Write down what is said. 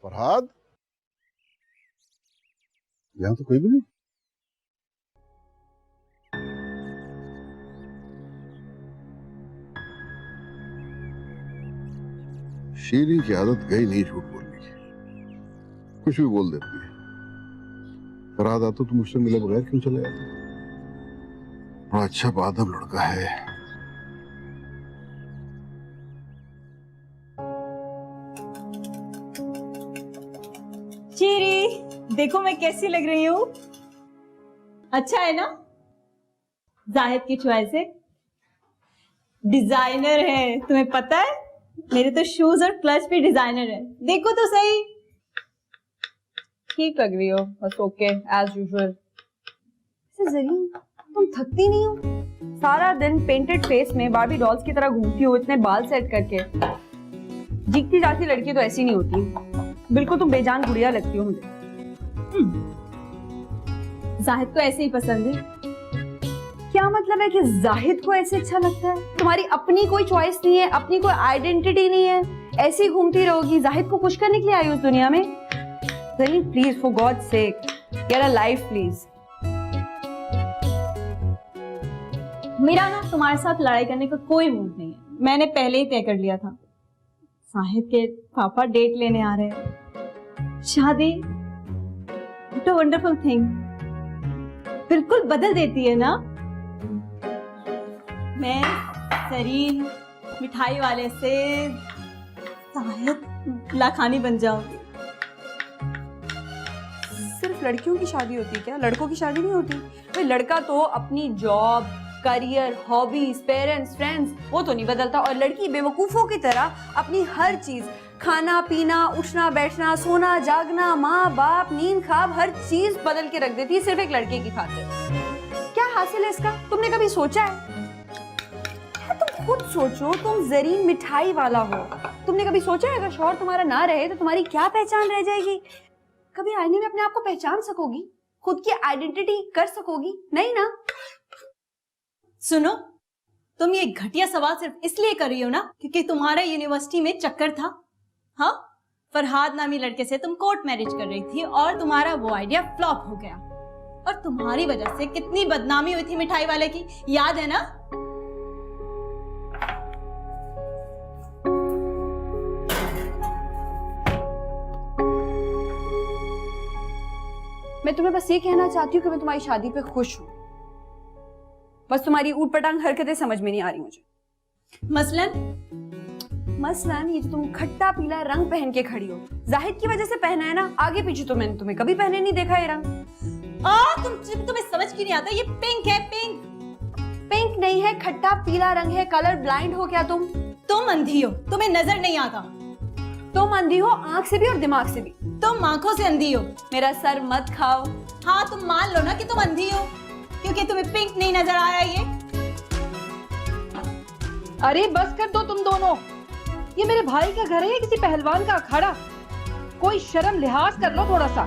फरहाद, यहाँ तो कोई भी नहीं। शीरी की आदत गई नहीं झूठ बोलने की, कुछ भी बोल देती है। फरहाद आता तो मुझसे मिले बगैर क्यों चले जाते? बड़ा अच्छा बादब लड़का है। शीरी, देखो मैं कैसी लग रही हूँ। अच्छा है ना? जाहिद की चॉइस है, डिजाइनर है, तुम्हें पता है? मेरे तो शूज और क्लच भी डिजाइनर है, देखो तो सही। ठीक लग रही हो, बस ओके एज यूजुअल। जरीन, तुम थकती नहीं हो? सारा दिन पेंटेड फेस में बार्बी डॉल्स की तरह घूमती हो, इतने बाल सेट करके। जीतती जाती लड़की तो ऐसी नहीं होती। बिल्कुल तुम बेजान गुड़िया लगती हो मुझे। जाहिद को ऐसे ही पसंद है। क्या मतलब है कि जाहिद को ऐसे अच्छा लगता है? तुम्हारी अपनी कोई चॉइस नहीं है, अपनी कोई आइडेंटिटी नहीं है, ऐसे ही घूमती रहोगी। जाहिद को खुश करने के लिए आई हो उस दुनिया में? Zareen please, for God sake, get a life please. मेरा ना तुम्हारे साथ लड़ाई करने का कोई मूड नहीं है, मैंने पहले ही तय कर लिया था। जाहिद के पापा डेट लेने आ रहे हैं। शादी इट्स अ वंडरफुल थिंग, बिल्कुल बदल देती है ना। मैं सरीन मिठाई वाले से जाहिद लाखानी बन जाऊंगी। सिर्फ लड़कियों की शादी होती है क्या? लड़कों की शादी नहीं होती? भाई लड़का तो अपनी job, career, hobbies, parents, friends वो तो नहीं बदलता, और लड़की बेवकूफों की तरह अपनी हर चीज, खाना पीना, उठना बैठना, सोना जागना, माँ बाप, नींद ख्वाब, हर चीज बदल के रख देती है सिर्फ एक लड़के की खातिर। क्या हासिल है इसका? तुमने कभी सोचा है? तुम खुद सोचो, तुम जरीन मिठाई वाला हो। तुमने कभी सोचा है अगर शौहर तुम्हारा ना रहे तो तुम्हारी क्या पहचान रह जाएगी? कभी आईने में अपने आप को पहचान सकोगी? खुद की आइडेंटिटी कर सकोगी? नहीं ना। सुनो, तुम ये घटिया सवाल सिर्फ इसलिए कर रही हो ना क्योंकि तुम्हारा यूनिवर्सिटी में चक्कर था। हाँ, फरहाद नामी लड़के से तुम कोर्ट मैरिज कर रही थी और तुम्हारा वो आइडिया फ्लॉप हो गया, और तुम्हारी वजह से कितनी बदनामी हुई थी मिठाई वाले की, याद है ना? मैं तुम्हें बस ये कहना चाहती हूँ कि मैं तुम्हारी शादी पे खुश हूँ। बस तुम्हारी ऊटपटांग हरकतें समझ में नहीं आ रही मुझे। मसलन ये जो तुम खट्टा पीला रंग पहन के खड़ी हो, जाहिद की वजह से पहना है ना। आगे पीछे तो मैंने तुम्हें कभी पहने नहीं देखा ये रंग। तुम्हें समझ क्यों नहीं आता? ये पिंक है। पिंक नहीं है, खट्टा पीला रंग है। कलर ब्लाइंड हो क्या तुम? तुम अंधी हो, तुम्हें नजर नहीं आता। तुम अंधी हो आंख से भी और दिमाग से भी। तुम आंखों से अंधी हो। मेरा सर मत खाओ। हाँ, तुम मान लो ना कि तुम अंधी हो क्योंकि तुम्हें पिंक नहीं नजर आ रहा है। ये अरे बस कर दो तुम दोनों, ये मेरे भाई का घर है या किसी पहलवान का अखाड़ा? कोई शर्म लिहाज कर लो थोड़ा सा।